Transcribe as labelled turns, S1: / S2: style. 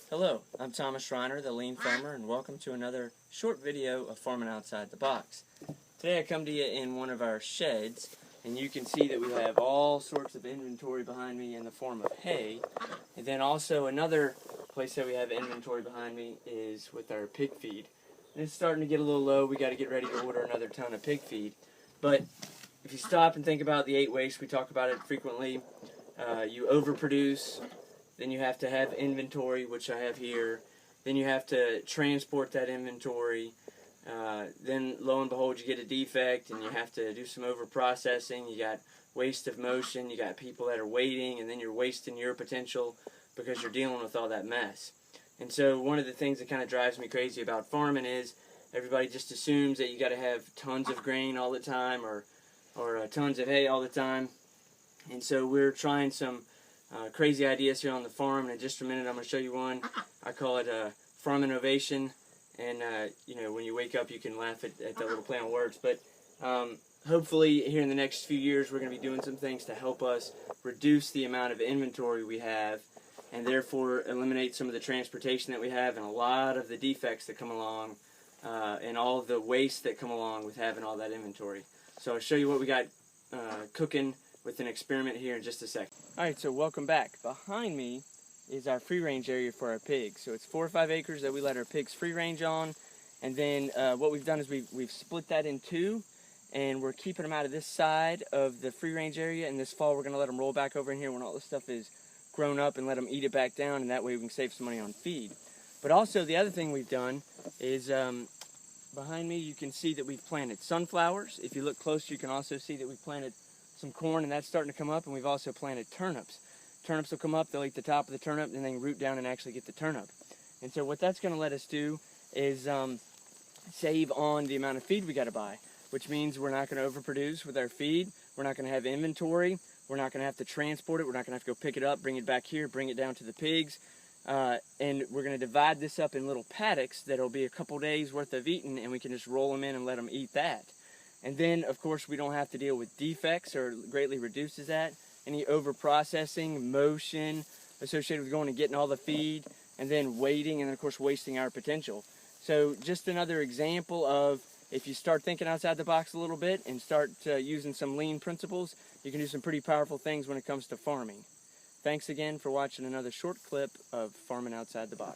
S1: Hello, I'm Thomas Schreiner, the Lean Farmer, and welcome to another short video of Farming Outside the Box. Today I come to you in one of our sheds, and you can see that we have all sorts of inventory behind me in the form of hay. And then also another place that we have inventory behind me is with our pig feed. And it's starting to get a little low. We got to get ready to order another ton of pig feed. But if you stop and think about the 8 wastes, we talk about it frequently. You overproduce. Then you have to have inventory, which I have here. Then you have to transport that inventory. Then, lo and behold, you get a defect, and you have to do some over-processing. You got waste of motion. You got people that are waiting, and then you're wasting your potential because you're dealing with all that mess. And so one of the things that kind of drives me crazy about farming is everybody just assumes that you got to have tons of grain all the time or tons of hay all the time. And so we're trying some crazy ideas here on the farm, and in just a minute I'm going to show you one. I call it Farminovation, and when you wake up you can laugh at the little play on words, but hopefully here in the next few years we're going to be doing some things to help us reduce the amount of inventory we have and therefore eliminate some of the transportation that we have and a lot of the defects that come along and all of the waste that come along with having all that inventory. So I'll show you what we got cooking with an experiment here in just a second. Alright, so welcome back. Behind me is our free range area for our pigs. So it's 4 or 5 acres that we let our pigs free range on, and then what we've done is we've split that in two, and we're keeping them out of this side of the free range area, and this fall we're going to let them roll back over in here when all this stuff is grown up and let them eat it back down, and that way we can save some money on feed. But also the other thing we've done is behind me you can see that we've planted sunflowers. If you look closer you can also see that we've planted some corn, and that's starting to come up, and we've also planted turnips. Turnips will come up, they'll eat the top of the turnip, and then root down and actually get the turnip. And so what that's going to let us do is save on the amount of feed we got to buy, which means we're not going to overproduce with our feed, we're not going to have inventory, we're not going to have to transport it, we're not going to have to go pick it up, bring it back here, bring it down to the pigs, and we're going to divide this up in little paddocks that'll be a couple days worth of eating, and we can just roll them in and let them eat that. And then, of course, we don't have to deal with defects, or greatly reduces that. Any over-processing, motion associated with going and getting all the feed, and then waiting, and then, of course, wasting our potential. So just another example of if you start thinking outside the box a little bit and start using some lean principles, you can do some pretty powerful things when it comes to farming. Thanks again for watching another short clip of Farming Outside the Box.